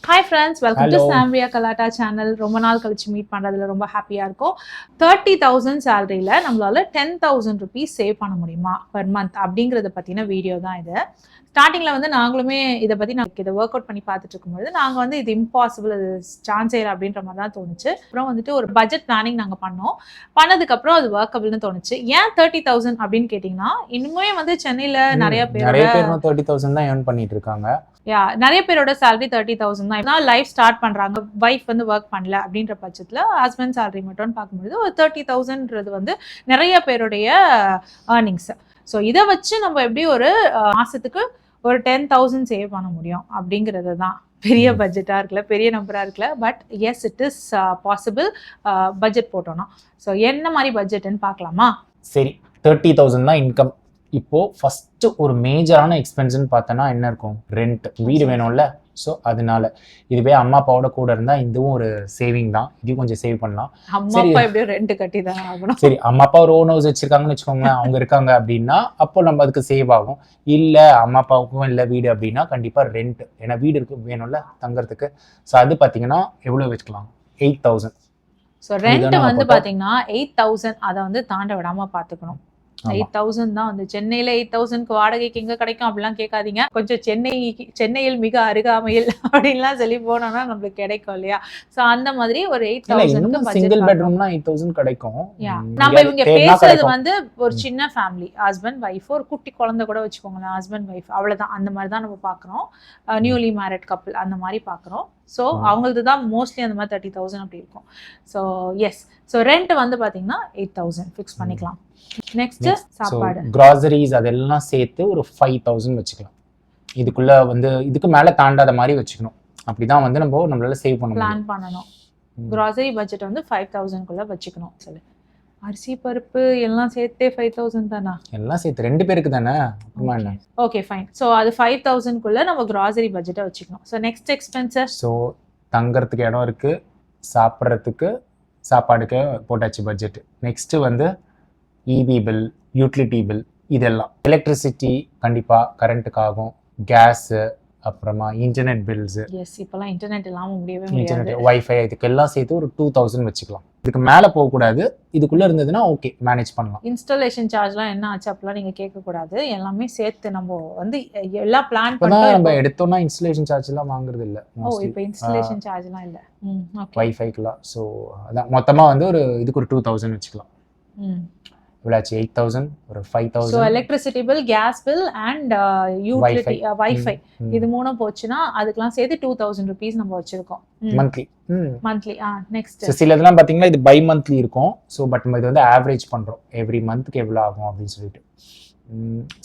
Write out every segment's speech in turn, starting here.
Hi friends, welcome to Hello. Samria Kalata channel. ரொம்ப நாள் கழிச்சு மீட் பண்றதுல ரொம்ப ஹாப்பியா இருக்கும். 30,000 சேலரியில நம்மளால 10,000 rupees சேவ் பண்ண முடியுமா per month அப்படிங்கறத பத்தின வீடியோ தான் இது. ஸ்டார்டிங்ல வந்து நாங்களுமே இதை பத்தி இதை ஒர்க் அவுட் பண்ணி பார்த்துட்டு இருக்கும்போது நாங்க வந்து இது இம்பாசிபிள், இது சான்ஸே இல்லை அப்படின்ற மாதிரி தான் தோணுச்சு. அப்புறம் வந்துட்டு ஒரு பட்ஜெட் பிளானிங் நாங்க பண்ணதுக்கு அப்புறம் அது ஒர்க்கபிள்னு தோணுச்சு. ஏன் 30,000 அப்படின்னு கேட்டீங்கன்னா, இன்னுமே வந்து சென்னையில நிறைய பேர் 30,000 தான் ஏர்ன் பண்ணிட்டு இருக்காங்க. நிறைய பேரோட சேலரி 30,000 தான். லைஃப் ஸ்டார்ட் பண்றாங்க, வைஃப் வந்து ஒர்க் பண்ணல அப்படின்ற பட்சத்துல ஹஸ்பண்ட் சேலரி மட்டும் பார்க்கும்போது ஒரு 30,000ன்றது வந்து நிறைய பேருடைய ஏர்னிங்ஸ். ஸோ இதை வச்சு நம்ம எப்படி ஒரு மாசத்துக்கு ஒரு 10,000 சேவ் பண்ண முடியும் அப்படிங்கிறது தான் பெரிய பட்ஜெட்டாக இருக்குல்ல, பெரிய நம்பராக இருக்குல்ல. But yes, it is possible budget போட்டோம்னா. ஸோ என்ன மாதிரி பட்ஜெட்னு பார்க்கலாமா? சரி, 30,000 தான் இன்கம். இப்போ ஃபர்ஸ்ட் ஒரு மேஜரான எக்ஸ்பென்ஸ்ன்னு பார்த்தோன்னா என்ன இருக்கும்? ரெண்ட். வீடு வேணும்ல. ஸோ அதனால இதுவே அம்மா அப்பாவோட கூட இருந்தால் இதுவும் ஒரு சேவிங் தான். இதையும் கொஞ்சம் சேவ் பண்ணலாம். அம்மா அப்பா எப்படியும் ரெண்ட் கட்டி தான் ஆகணும். சரி, அம்மா அப்பா ஒரு ஓன் ஹவுஸ் வச்சிருக்காங்கன்னு வச்சுக்கோங்களேன், அவங்க இருக்காங்க அப்படின்னா அப்போ நம்ம அதுக்கு சேவ் ஆகும். இல்லை அம்மா அப்பாவுக்கும் இல்லை வீடு அப்படின்னா கண்டிப்பாக ரெண்ட். ஏன்னா வீடு இருக்கு வேணும்ல தங்குறதுக்கு. ஸோ அது பார்த்தீங்கன்னா எவ்வளோ வச்சுக்கலாம்? 8,000. ஸோ ரெண்ட் வந்து பார்த்தீங்கன்னா 8,000 அதை வந்து தாண்ட விடாமல் பார்த்துக்கணும். 8,000 தான் வந்து சென்னையில 8,000க்கு வாடகைக்கு எங்க கிடைக்கும் அப்படிலாம் கேட்காதீங்க. கொஞ்சம் சென்னையில் மிக அருகாமையில் அப்படின்லாம் சொல்லி போனோம்னா நம்மளுக்கு கிடைக்கும் இல்லையா? சோ அந்த மாதிரி ஒரு 8,000க்கு சிங்கிள் பெட்ரூம்னா 8,000 கிடைக்கும். நம்ம இவங்க பேசுறது வந்து ஒரு சின்ன ஃபேமிலி, ஹஸ்பண்ட் வைஃப், ஒரு குட்டி குழந்தை கூட வச்சுக்கோங்களேன், ஹஸ்பண்ட் வைஃப், அவ்வளவுதான். அந்த மாதிரி தான் நம்ம பாக்குறோம். நியூலி மேரிட் கப்பிள் அந்த மாதிரி பாக்குறோம். ஸோ அவங்களுக்கு தான் மோஸ்ட்லி அந்த மாதிரி 30,000 அப்படி இருக்கும். ஸோ எஸ், ஸோ ரெண்ட் வந்து பார்த்தீங்கன்னா 8,000 ஃபிக்ஸ் பண்ணிக்கலாம். நெக்ஸ்ட் சாப்பாடு, கிராசரிஸ் அதெல்லாம் சேர்த்து ஒரு 5,000 வச்சுக்கலாம். இதுக்குள்ள வந்து இதுக்கு மேல தாண்டாத மாதிரி வச்சுக்கணும். அப்படிதான் வந்து நம்மளால சேவ் பண்ண பிளான் பண்ணணும். கிராசரி பட்ஜெட் வந்து 5,000க்குள்ள வச்சுக்கணும். சரி, அரிசி பருப்பு எல்லாம் சேர்த்தே 5,000 தானா? எல்லாம் சேர்த்து 2 பேருக்கு தானே. Okay fine. ஸோ அது 5,000க்குள்ள நம்ம கிராசரி பட்ஜெட்டை வச்சுக்கணும். So next expenses. ஸோ தங்கறதுக்கு இடம் இருக்கு, சாப்பிட்றதுக்கு சாப்பாடுக்கு போட்டாச்சு பட்ஜெட். நெக்ஸ்ட் வந்து இபி பில், யூட்டிலிட்டி பில், இதெல்லாம். எலக்ட்ரிசிட்டி கண்டிப்பாக கரண்ட்டுக்கு ஆகும், கேஸு, அப்புறமா இன்டர்நெட் பில்ஸ். எஸ், இப்போலாம் இன்டர்நெட் இல்லாமல் முடியவே முடியாது. வைஃபை, இதுக்கெல்லாம் சேர்த்து ஒரு 2,000 வச்சுக்கலாம். இதுக்கு மேலே போகக்கூடாது. இதுக்குள்ளே இருந்ததுன்னா ஓகே, மேனேஜ் பண்ணலாம். இன்ஸ்டாலேஷன் சார்ஜ்லாம் என்ன ஆச்சு அப்படிலாம் நீங்கள் கேட்கக்கூடாது. எல்லாமே சேர்த்து நம்ம வந்து எல்லாம் பிளான் பண்ணி நம்ம எடுத்தோம்னா இன்ஸ்டாலேஷன் சார்ஜ்லாம் வாங்குறது இல்லை. ஓ, இப்போ இன்ஸ்டாலேஷன் சார்ஜ்லாம் இல்லை வைஃபைக்குலாம். ஸோ அதான் மொத்தமாக வந்து ஒரு இதுக்கு ஒரு 2,000 வச்சுக்கலாம். இவ்வளாச்சு 8,000, ஒரு 5,000. So electricity bill, gas bill and utility, wifi, இது மூணும் போச்சுன்னா அதுக்கெல்லாம் சேர்த்து 2,000 rupees நம்ம வச்சிருக்கோம் மந்த்லி. நெக்ஸ்ட் சில இதெல்லாம் பார்த்தீங்கன்னா இது பை மந்த்லி இருக்கும். ஸோ பட் நம்ம இது வந்து ஆவரேஜ் பண்ணுறோம், எவ்ரி மந்த்துக்கு எவ்வளோ ஆகும் அப்படின்னு சொல்லிட்டு.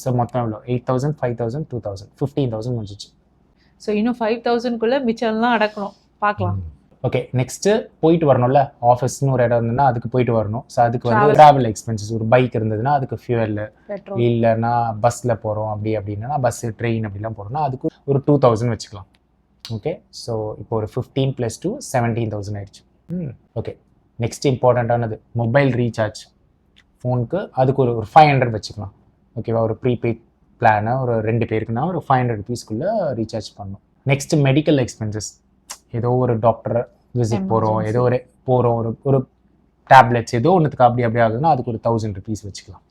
ஸோ மொத்தம் எவ்வளோ? 8,000, 5,000, 2,000, 15,000 முடிஞ்சிச்சு. ஸோ இன்னும் 5,000க்குள்ள மிச்சம்லாம் அடக்கணும், பார்க்கலாம். ஓகே, நெக்ஸ்ட்டு போயிட்டு வரணும்ல, ஆஃபீஸ்னு ஒரு இடம் இருந்ததுன்னா அதுக்கு போயிட்டு வரணும். ஸோ அதுக்கு வந்து ட்ராவல் எக்ஸ்பென்சஸ், ஒரு பைக் இருந்ததுன்னா அதுக்கு ஃபியூவல், இல்லைன்னா பஸ்ஸில் போகிறோம் அப்படின்னா பஸ்ஸு, ட்ரெயின் அப்படிலாம் போகிறோம்னா அதுக்கு ஒரு 2,000 வச்சுக்கலாம். ஓகே, ஸோ இப்போ ஒரு 15 + 2 17,000 ஆயிடுச்சு. ஓகே, நெக்ஸ்ட் இம்பார்ட்டண்ட்டானது மொபைல் ரீசார்ஜ். ஃபோனுக்கு அதுக்கு ஒரு 500 வச்சுக்கலாம். ஓகேவா? ஒரு ப்ரீபெய்ட் பிளானை ஒரு 2 பேருக்குன்னா ஒரு 500 rupeesக்குள்ளே ரீசார்ஜ் பண்ணணும். Next medical expenses. ஏதோ ஒரு டாக்டர் விசிட் போகிறோம், ஏதோ ஒரு டேப்லெட்ஸ் ஏதோ ஒன்றுத்துக்கு அப்படி ஆகுதுன்னா அதுக்கு ஒரு 1,000 rupees வச்சுக்கலாம்.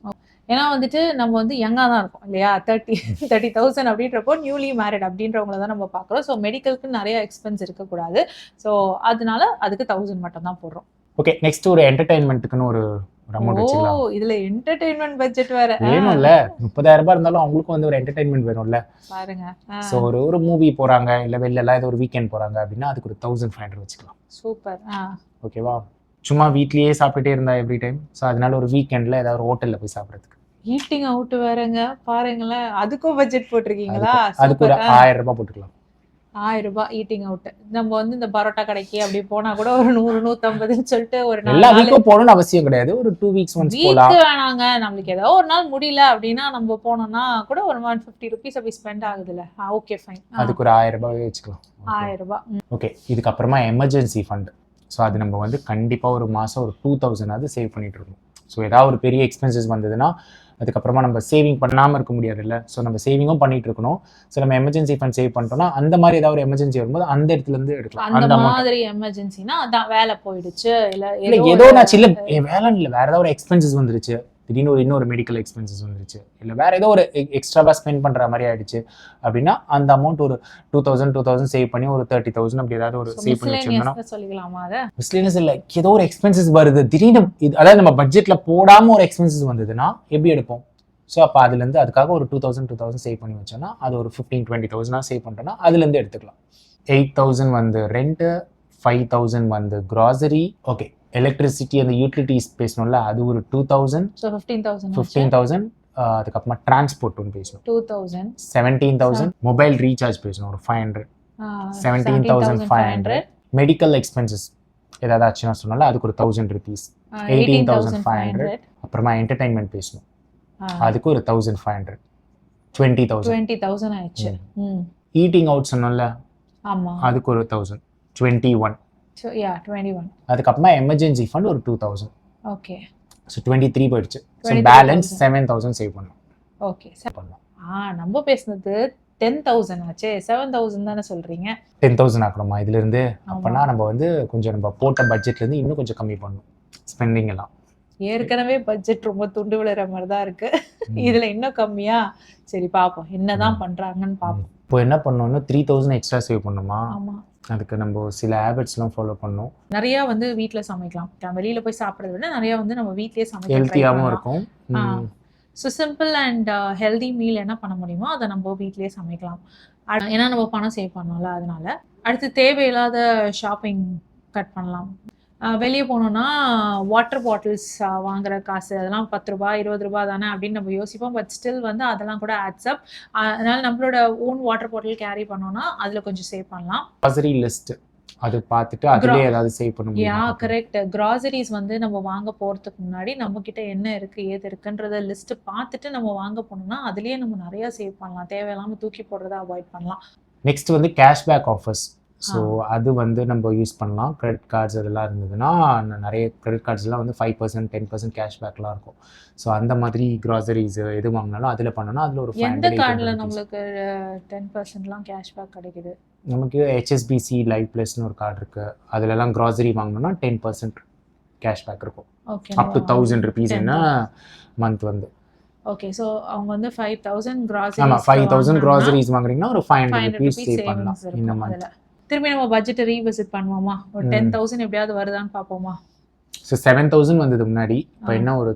ஏன்னா வந்துட்டு நம்ம வந்து யங்காக தான் இருக்கோம் இல்லையா? 30,000 அப்படின்றப்போ நியூலி மேரிட் அப்படின்றவங்கள தான் நம்ம பார்க்குறோம். ஸோ மெடிக்கலுக்கு நிறைய எக்ஸ்பென்ஸ் இருக்கக்கூடாது. ஸோ அதனால அதுக்கு 1,000 மட்டும் தான் போடுறோம். ஓகே, நெக்ஸ்ட் ஒரு என்டர்டைன்மெண்ட்டுக்குன்னு ஒரு அமௌண்ட் வச்சுக்கலாம். இதுல என்டர்டைன்மெண்ட் பட்ஜெட் வேற வேணும்ல. 30,000 இருந்தாலும் அவங்களுக்கும் வந்து ஒரு என்டர்டைன்மெண்ட் வேணும்ல பாருங்க. ஸோ ஒரு மூவி போறாங்க, இல்ல வெளில எல்லாம் ஏதோ ஒரு வீக்கெண்ட் போறாங்க அப்படின்னா அதுக்கு ஒரு 1,500 வச்சுக்கலாம். சூப்பர். ஓகேவா? சும்மா வீட்லயே சாப்பிட்டுட்டே இருந்தா எவ்ரி டைம். ஸோ அதனால ஒரு வீக்கெண்ட்ல ஏதாவது ஒரு ஹோட்டல்ல போய் சாப்பிட்றதுக்கு. ஈட்டிங் அவுட் வேறங்க பாருங்களேன், அதுக்கும் பட்ஜெட் போட்டிருக்கீங்களா? அதுக்கு ஒரு 1,000 ரூபாய் போட்டுக்கலாம். 1,000 ரூபாய் ஈட்டிங் அவுட். நம்ம வந்து இந்த பரோட்டா கடைக்கு அப்படி போனா கூட ஒரு 100, 150ன்னு சொல்லிட்டு ஒரு எல்லா வீக்கும் போகணும்னு அவசியம் கிடையாது. ஒரு 2 weeks ஒன்ஸ் போலாம். வீக் வேணாங்க, நம்மளுக்கு ஏதோ ஒரு நாள் முடியல அப்படின்னா நம்ம போனோம்னா கூட ஒரு 150 rupees அப்படி ஸ்பெண்ட் ஆகுதுல்ல. ஓகே ஃபைன், அதுக்கு ஒரு 1,000 ரூபாய் வச்சுக்கலாம். 1,000 ரூபாய். ஓகே, இதுக்கு அப்புறமா எமர்ஜென்சி ஃபண்ட். ஸோ அது நம்ம வந்து கண்டிப்பாக ஒரு மாதம் ஒரு 2,000 சேவ் பண்ணிட்டு இருக்கோம். ஸோ ஏதாவது ஒரு பெரிய எக்ஸ்பென்சஸ் வந்ததுன்னா அதுக்கப்புறமா நம்ம சேவிங் பண்ணாமல் இருக்க முடியாதுல்ல. ஸோ நம்ம சேவிங்கும் பண்ணிட்டு இருக்கணும். ஸோ நம்ம எமர்ஜென்சி ஃபண்ட் சேவ் பண்ணிட்டோம்னா அந்த மாதிரி ஏதாவது ஒரு எமர்ஜென்சி வரும்போது அந்த இடத்துல இருந்து எடுக்கலாம். அந்த மாதிரி எமர்ஜென்சினா அதான் வேலை போயிடுச்சு இல்லை ஏதோ நான் இல்லை வேலை இல்லை வேற ஏதாவது ஒரு எக்ஸ்பென்சஸ் வந்துருச்சு, திடீர்னு இன்னொரு மெடிக்கல் எக்ஸ்பென்சஸ் வந்துருச்சு, இல்லை வேற ஏதோ ஒரு எக்ஸ்ட்ராவாக ஸ்பெண்ட் பண்ணுற மாதிரி ஆயிடுச்சு அப்படின்னா அந்த அமௌண்ட் ஒரு 2000 சேவ் பண்ணி ஒரு 30,000 அப்படி ஏதாவது ஒரு சேவ் பண்ணி வச்சிருந்தோம்னா சொல்லிக்கலாமா? அதை மிஸ்லேனியஸ் இல்லை ஏதோ ஒரு எக்ஸ்பென்சஸ் வருது திடீர்னு, அதாவது நம்ம பட்ஜெட்ல போடாமல் ஒரு எக்ஸ்பென்சஸ் வந்ததுன்னா எப்படி எடுப்போம்? ஸோ அப்போ அதுலேருந்து அதுக்காக ஒரு 2000 சேவ் பண்ணி வச்சோன்னா அது ஒரு 15-20,000 சேவ் பண்ணிட்டோன்னா அதுலேருந்து எடுத்துக்கலாம். 8,000 வந்து ரெண்ட்டு, 5,000 வந்து கிராசரி, ஓகே எலக்ட்ரிசிட்டி அந்த யூட்டிலிட்டிஸ் பேசணும்ல அது ஒரு 2,000, 15,000 அதுக்கப்புறமா டிரான்ஸ்போர்ட் ஒன்று பேசணும் 2,000, 17,000 மொபைல் ரீசார்ஜ் பேசணும் ஒரு 500, 17,500 மெடிக்கல் எக்ஸ்பென்சஸ் ஏதாவது ஆச்சுன்னா சொன்னால அதுக்கு ஒரு 1,000 rupees, 18,500 அப்புறமா என்டர்டைன்மெண்ட் பேசணும் அதுக்கு ஒரு 1,500, 20,000 ஆயிடுச்சு. ஈட்டிங் அவுட் சொன்னோம்ல ஆமா அதுக்கு ஒரு 1,000, 21. So yeah, 21. அதுக்கப்புறமா எமர்ஜென்சி ஃபண்ட் ஒரு 2,000. ஓகே. ஸோ 23 போயிடுச்சு. ஸோ பேலன்ஸ் 7,000 சேவ் பண்ணலாம். ஓகே பண்ணலாம். நம்ம பேசுனது 10,000 ஆச்சே, 7,000 தானே சொல்றீங்க. 10,000 ஆக்கணுமா இதுல இருந்து? அப்பனா நம்ம வந்து கொஞ்சம் நம்ம போட்ட பட்ஜெட்ல இருந்து இன்னும் கொஞ்சம் கம்மி பண்ணணும் ஸ்பெண்டிங் எல்லாம். ஏற்கனவே பட்ஜெட் ரொம்ப துண்டு விழுற மாதிரி தான் இருக்கு, இதுல இன்னும் கம்மியா? சரி பாப்போம் என்னதான் பண்றாங்கன்னு பாப்போம். இப்போ என்ன பண்ணோம்னா 3,000 எக்ஸ்ட்ரா சேவ் பண்ணுமா? ஆமா. அதுக்கு நம்ம சில ஹேபிட்ஸ்லாம் ஃபாலோ பண்ணணும். நிறைய வந்து வீட்டில் சமைக்கலாம், வெளியில போய் சாப்பிட்றத விட நிறைய வந்து நம்ம வீட்லயே சமைக்கலாம், ஹெல்த்தியாகவும் இருக்கும். So simple and healthy meal என்ன பண்ண முடியுமோ அதை நம்ம வீட்லயே சமைக்கலாம். ஏன்னா நம்ம பணம் சேவ் பண்ணோம்ல அதனால. அடுத்து தேவையில்லாத ஷாப்பிங் கட் பண்ணலாம். வெளியே போனோம்னா வாட்டர் பாட்டில்ஸ் வாங்குற காசு அதெல்லாம் 10 ரூபாய் 20 ரூபாய் தானே அப்படின்னு நம்ம யோசிப்போம். பட் ஸ்டில் வந்து அதெல்லாம் கூட ஆட்ஸ் அப். அதனால நம்மளோட ஓன் வாட்டர் பாட்டில் கேரி பண்ணோம்னா அதில் கொஞ்சம் சேவ் பண்ணலாம். கிராசரி லிஸ்ட் அது பார்த்துட்டு அதிலே ஏதாவது சேவ் பண்ண முடியும். Yeah correct. கிராசரிஸ் வந்து நம்ம வாங்க போகிறதுக்கு முன்னாடி நம்ம கிட்ட என்ன இருக்குது ஏது இருக்குன்றத லிஸ்ட்டு பார்த்துட்டு நம்ம வாங்க போனோம்னா அதுலேயே நம்ம நிறையா சேவ் பண்ணலாம். தேவையில்லாமல் தூக்கி போடுறத அவாய்ட் பண்ணலாம். நெக்ஸ்ட் வந்து கேஷ்பேக் ஆஃபர்ஸ். ஸோ அது வந்து நம்ம யூஸ் பண்ணலாம். கிரெடிட் கார்ட்ஸ் அதெல்லாம் இருந்ததுன்னா நிறைய கிரெடிட் கார்ட்ஸ்லாம் வந்து 5%, 10% கேஷ்பேக்லாம் இருக்கும். ஸோ அந்த மாதிரி கிராசரிஸ் எது வாங்கினாலும் அதில் பண்ணோன்னா அதில் ஒரு எந்த கார்டில் நம்மளுக்கு 10%லாம் கேஷ்பேக் கிடைக்குது? நமக்கு HSBC லைவ் ப்ளஸ்னு ஒரு கார்டு இருக்குது, அதுலலாம் கிராசரி வாங்கினோன்னா 10% கேஷ்பேக் இருக்கும். அப் டு 1,000 rupees என்ன மந்த் வந்து. ஓகே. ஸோ அவங்க வந்து 5,000 கிராசரி. ஆமாம் 5,000 கிராசரிஸ் வாங்குறீங்கன்னா ஒரு 500 rupees சேவ் பண்ணலாம் இந்த மந்த். திரும்பி நம்ம பட்ஜெட்டை ரீவிசிட் பண்ணுவோமா? ஒரு 10,000 எப்படியாவது வருதான்னு பார்ப்போமா? ஸோ 7,000 வந்தது முன்னாடி, இப்போ என்ன ஒரு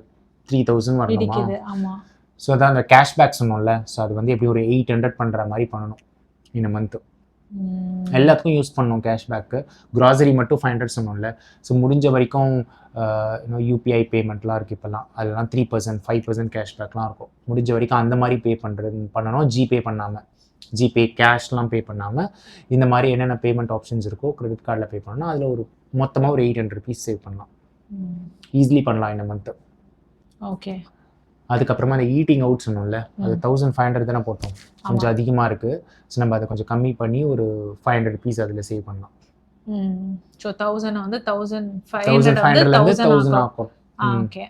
3,000 வரணுமா? ஆமாம். ஸோ அதான் அந்த கேஷ்பேக் சொன்னோம்ல, ஸோ அது வந்து எப்படி ஒரு 800 பண்ணுற மாதிரி பண்ணணும் இந்த மந்த்து. எல்லாத்துக்கும் யூஸ் பண்ணணும் கேஷ்பேக்கு. கிராசரி மட்டும் 500 சொன்னோம்ல. ஸோ முடிஞ்ச வரைக்கும் இன்னும் UPI பேமெண்ட்லாம் இருக்குது இப்போல்லாம், அதெல்லாம் 3%, 5% கேஷ்பேக்லாம் இருக்கும். முடிஞ்ச வரைக்கும் அந்த மாதிரி பண்ணணும். ஜிபே பண்ணாமல், ஜிபே கேஷ்லாம் பே பண்ணாமல் இந்த மாதிரி என்னென்ன பேமெண்ட் ஆப்ஷன்ஸ் இருக்கோ கிரெடிட் கார்டில் பே பண்ணால் அதில் ஒரு மொத்தமாக ஒரு 800 rupees சேவ் பண்ணலாம். ஈஸிலி பண்ணலாம் இந்த மந்த்து. ஓகே. அதுக்கப்புறமா அந்த ஈட்டிங் அவுட் சொன்னோம்ல, அது 1,500 தானே போட்டோம், கொஞ்சம் அதிகமாக இருக்குது. ஸோ நம்ம அதை கொஞ்சம் கம்மி பண்ணி ஒரு 500 rupees அதில் சேவ் பண்ணலாம். ஸோ 1,000 வந்து 1,500 ஆகும். ஓகே.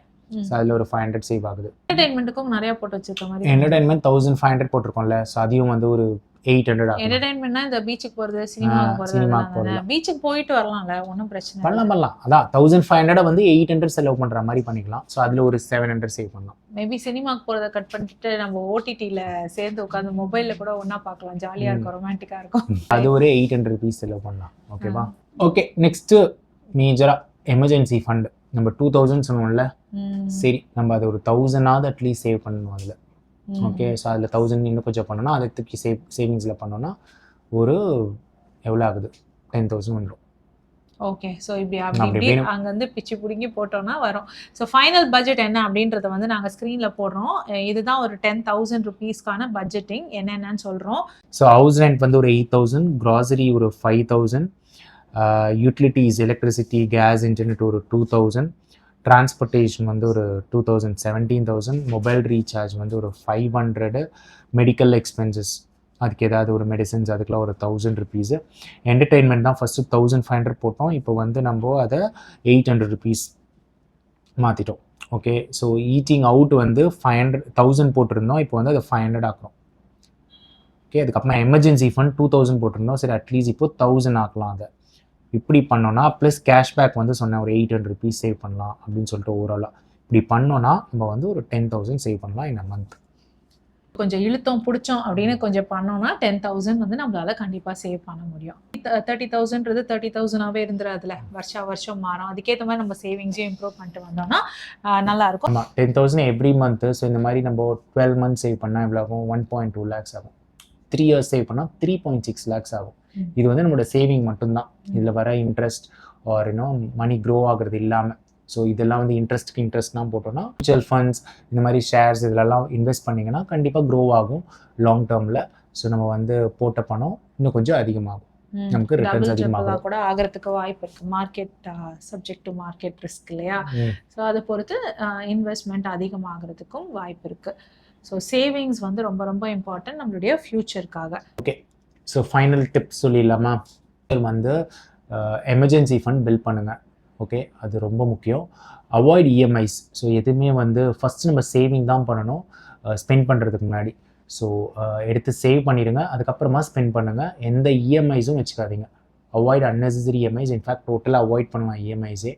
ஸோ அதில் ஒரு 500 சேவ் ஆகுது. என்டர்டைன்மெண்ட்டுக்கும் நிறைய போட்டு வச்சிருக்க மாதிரி. என்டர்டைன்மெண்ட் 1,500 போட்டிருக்கோம்ல, ஸோ அதையும் வந்து ஒரு 800 ஆகும். என்டர்டைன்மெண்ட்னா இந்த பீச்சுக்கு போகிறது, சினிமாவுக்கு போகிறது. பீச்சுக்கு போயிட்டு வரலாம்ல, ஒன்றும் பிரச்சனை பண்ணலாம். அதான் 1,500 வந்து 800 செலவு பண்ணுற மாதிரி பண்ணிக்கலாம். ஸோ அதில் ஒரு 700 சேவ் பண்ணலாம். மேபி சினிமாவுக்கு போகிறத கட் பண்ணிட்டு நம்ம OTTல சேர்ந்து உட்காந்து மொபைலில் கூட ஒன்றா பார்க்கலாம், ஜாலியாக இருக்கும், ரொமான்டிக்காக இருக்கும். அது ஒரு 800 rupees செலவு பண்ணலாம். ஓகேவா? ஓகே. நெக்ஸ்ட்டு மேஜராக எமர்ஜென்சி ஃபண்ட் நம்ம 2,000 சொன்னோம்ல, சரி நம்ம அதை ஒரு 1,000 அட்லீஸ்ட் சேவ் பண்ணணும் அதில். ஓகே. ஸோ அதில் 1,000 இன்னும் கொஞ்சம் பண்ணோன்னா அதை தூக்கி சேவிங்ஸில் பண்ணோன்னா ஒரு எவ்வளோ ஆகுது? 10,000 வந்துடும். ஓகே. ஸோ இப்படி அப்படி அங்கேருந்து பிச்சு பிடுங்கி போட்டோன்னா வரும். ஸோ ஃபைனல் பட்ஜெட் என்ன அப்படின்றத வந்து நாங்கள் ஸ்க்ரீனில் போடுறோம். இதுதான் ஒரு 10,000 rupeesக்கான பட்ஜெட்டிங் என்னென்னு சொல்கிறோம். ஸோ ஹவுஸ் ரெண்ட் வந்து ஒரு 8,000, கிராசரி ஒரு 5,000, யூட்டிலிட்டிஸ் எலக்ட்ரிசிட்டி கேஸ் இன்டர்நெட் ஒரு 2,000, டிரான்ஸ்போர்ட்டேஷன் வந்து ஒரு 2,000, 17,000, மொபைல் ரீசார்ஜ் வந்து ஒரு 500, மெடிக்கல் எக்ஸ்பென்சஸ் அதுக்கு ஏதாவது ஒரு மெடிசன்ஸ் அதுக்கெலாம் ஒரு 1,000 rupees. என்டர்டெயின்மெண்ட் தான் ஃபஸ்ட்டு 1,500 போட்டோம், இப்போ வந்து நம்ம அதை 800 rupees மாற்றிட்டோம். ஓகே, ஸோ ஈட்டிங் அவுட் வந்து 500,000 போட்டிருந்தோம், இப்போ வந்து அதை 500 ஆக்குறோம். ஓகே, அதுக்கப்புறமா எமர்ஜென்சி ஃபண்ட் 2000 போட்டிருந்தோம், சரி அட்லீஸ்ட் இப்போ 1000 ஆக்கலாம். அதை இப்படி பண்ணோன்னா ப்ளஸ் கேஷ்பேக் வந்து சொன்னேன் ஒரு 800 rupees சேவ் பண்ணலாம் அப்படின்னு சொல்லிட்டு ஓவராலாக இப்படி பண்ணோன்னா நம்ம வந்து ஒரு 10,000 சேவ் பண்ணலாம் இன் அ மந்த். கொஞ்சம் இழுத்தோம் பிடிச்சோம் அப்படின்னு கொஞ்சம் பண்ணோம்னா 10,000 வந்து நம்மளால கண்டிப்பாக சேவ் பண்ண முடியும். 30,000ன்றது 30,000ஆகவே இருந்துடாதுல, வருஷம் மாறும். அதுக்கேற்ற மாதிரி நம்ம சேவிங்ஸையும் இம்ப்ரூவ் பண்ணிட்டு வந்தோம்னா நல்லா இருக்கும். ஆமாம், 10,000 எவ்ரி மந்த்து. ஸோ இந்த மாதிரி நம்ம 12 months சேவ் பண்ணால் எவ்வளோ ஆகும்? 1.2 lakhs ஆகும். 3 years சேவ் பண்ணால் 3.6 lakhs ஆகும். இது வந்து நம்மளோட சேவிங் மட்டும்தான். இதில் வர இன்ட்ரெஸ்ட் ஆர் இன்னும் மணி க்ரோ ஆகுறது இல்லாமல். ஸோ இதெல்லாம் வந்து இன்ட்ரெஸ்ட்லாம் போட்டோம்னா மியூச்சுவல் ஃபண்ட்ஸ் இந்த மாதிரி ஷேர்ஸ் இதிலெல்லாம் இன்வெஸ்ட் பண்ணிங்கன்னா கண்டிப்பாக க்ரோ ஆகும் லாங் டேர்மில். ஸோ நம்ம வந்து போட்ட பணம் இன்னும் கொஞ்சம் அதிகமாகும், நமக்கு ரிட்டர்ன்ஸ் அதிகமாக கூட ஆகிறதுக்கு வாய்ப்பு இருக்குது. Market subject to market risk இல்லையா? ஸோ அதை பொறுத்து இன்வெஸ்ட்மெண்ட் அதிகமாகிறதுக்கும் வாய்ப்பு இருக்குது. ஸோ சேவிங்ஸ் வந்து ரொம்ப ரொம்ப இம்பார்ட்டன்ட் நம்மளுடைய ஃப்யூச்சருக்காக. ஓகே, ஸோ ஃபைனல் டிப்ஸ் சொல்லிடலாமா? வந்து எமர்ஜென்சி ஃபண்ட் பில்ட் பண்ணுங்கள். ஓகே, அது ரொம்ப முக்கியம். Avoid EMIs. ஸோ எதுவுமே வந்து ஃபஸ்ட்டு நம்ம சேவிங் தான் பண்ணணும் ஸ்பெண்ட் பண்ணுறதுக்கு முன்னாடி. ஸோ எடுத்து சேவ் பண்ணிடுங்க, அதுக்கப்புறமா ஸ்பெண்ட் பண்ணுங்கள். எந்த இஎம்ஐஸும் வச்சுக்காதீங்க. Avoid unnecessary EMIs. இன்ஃபேக்ட் டோட்டலாக அவாய்ட் பண்ணலாம் இஎம்ஐஸே.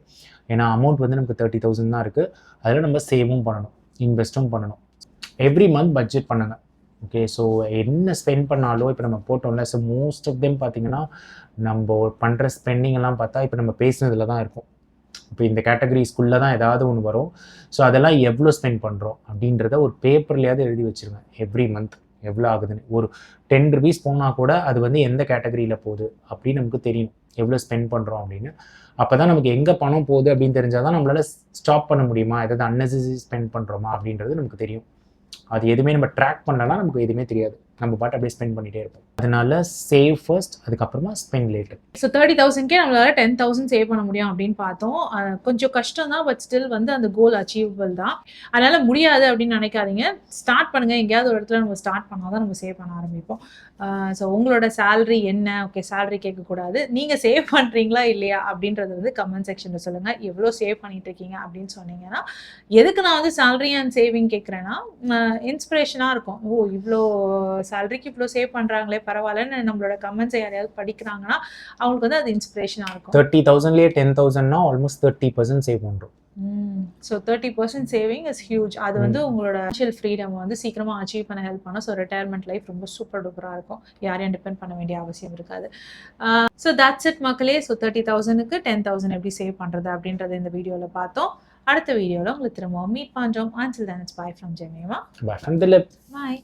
ஏன்னா அமௌண்ட் வந்து நமக்கு 30,000 தான் இருக்குது. அதில் நம்ம சேவும் பண்ணணும், இன்வெஸ்ட்டும் பண்ணணும். எவ்ரி மந்த் பட்ஜெட் பண்ணுங்கள். ஓகே, ஸோ என்ன ஸ்பெண்ட் பண்ணாலும் இப்போ நம்ம போட்டோம்ல, ஸோ மோஸ்ட் ஆஃப் தெம் பார்த்தீங்கன்னா நம்ம பண்ணுற ஸ்பெண்டிங் எல்லாம் பார்த்தா இப்போ நம்ம பேசுனதில் தான் இருக்கும். இப்போ இந்த கேட்டகரிஸ்குள்ளே தான் ஏதாவது ஒன்று வரும். ஸோ அதெல்லாம் எவ்வளோ ஸ்பெண்ட் பண்ணுறோம் அப்படின்றத ஒரு பேப்பர்லையாவது எழுதி வச்சுருங்க. எவ்ரி மந்த் எவ்வளோ ஆகுதுன்னு. ஒரு 10 rupees போனால் கூட அது வந்து எந்த கேட்டகரியில் போகுது அப்படின்னு நமக்கு தெரியும், எவ்வளோ ஸ்பெண்ட் பண்ணுறோம் அப்படின்னு. அப்போ தான் நமக்கு எங்கே பணம் போகுது அப்படின்னு தெரிஞ்சால் தான் நம்மளால் ஸ்டாப் பண்ண முடியுமா, ஏதாவது அன்னெசரி ஸ்பெண்ட் பண்ணுறோமா அப்படின்றது நமக்கு தெரியும். அது எதுவுமே நம்ம ட்ராக் பண்ணலன்னா நமக்கு எதுவுமே தெரியாது, நம்ம பாட்டு அப்படியே ஸ்பெண்ட் பண்ணிகிட்டே இருப்போம். அதனால சேவ் ஃபர்ஸ்ட், அதுக்கப்புறமா ஸ்பெண்ட் லேட்டர். ஸோ 30,000க்கே நம்மளால 10,000 சேவ் பண்ண முடியும் அப்படின்னு பார்த்தோம். கொஞ்சம் கஷ்டம் தான், பட் ஸ்டில் வந்து அந்த கோல் அச்சீவபிள் தான். அதனால முடியாது அப்படின்னு நினைக்காதீங்க. ஸ்டார்ட் பண்ணுங்கள். எங்கேயாவது ஒரு இடத்துல நம்ம ஸ்டார்ட் பண்ணால் தான் நம்ம சேவ் பண்ண ஆரம்பிப்போம். ஸோ உங்களோட சேலரி என்ன? ஓகே, சேலரி கேட்கக்கூடாது. நீங்கள் சேவ் பண்ணுறீங்களா இல்லையா அப்படின்றது வந்து கமெண்ட் செக்ஷனில் சொல்லுங்கள். எவ்வளோ சேவ் பண்ணிட்டு இருக்கீங்க அப்படின்னு சொன்னீங்கன்னா, எதுக்கு நான் வந்து சேலரி அண்ட் சேவிங் கேட்குறேன்னா, இன்ஸ்பிரேஷனாக இருக்கும். ஓ, இவ்வளோ சேலரிக்கு இவ்வளோ சேவ் பண்ணுறாங்களே பரவாயில்லன்னு நம்மளோட கமெண்ட்ஸை யாரையாவது படிக்கிறாங்கன்னா அவங்களுக்கு வந்து அது இன்ஸ்பிரேஷனாக இருக்கும். 30,000லேயே 10,000னா ஆல்மோஸ்ட் 30% சேவ் பண்ணுறோம். So 30% saving is huge. அது வந்து உங்களோட ஃபினான்ஷியல் ஃப்ரீடம் வந்து சீக்கிரமாக அச்சீவ் பண்ண ஹெல்ப் பண்ணும். ஸோ ரிட்டையர்மெண்ட் லைஃப் ரொம்ப சூப்பர் டூப்பராக இருக்கும். யாரையும் டிபெண்ட் பண்ண வேண்டிய அவசியம் இருக்காது. ஸோ தட்ஸ் இட் மக்களே. ஸோ 30,000க்கு 10,000 எப்படி சேவ் பண்ணுறது அப்படின்றத இந்த வீடியோவில் பார்த்தோம். அடுத்த வீடியோவில் உங்களுக்கு திரும்பவும் மீட் பண்ணுறோம். Until then, it's bye from Jemima. Bye from Dilip. Bye.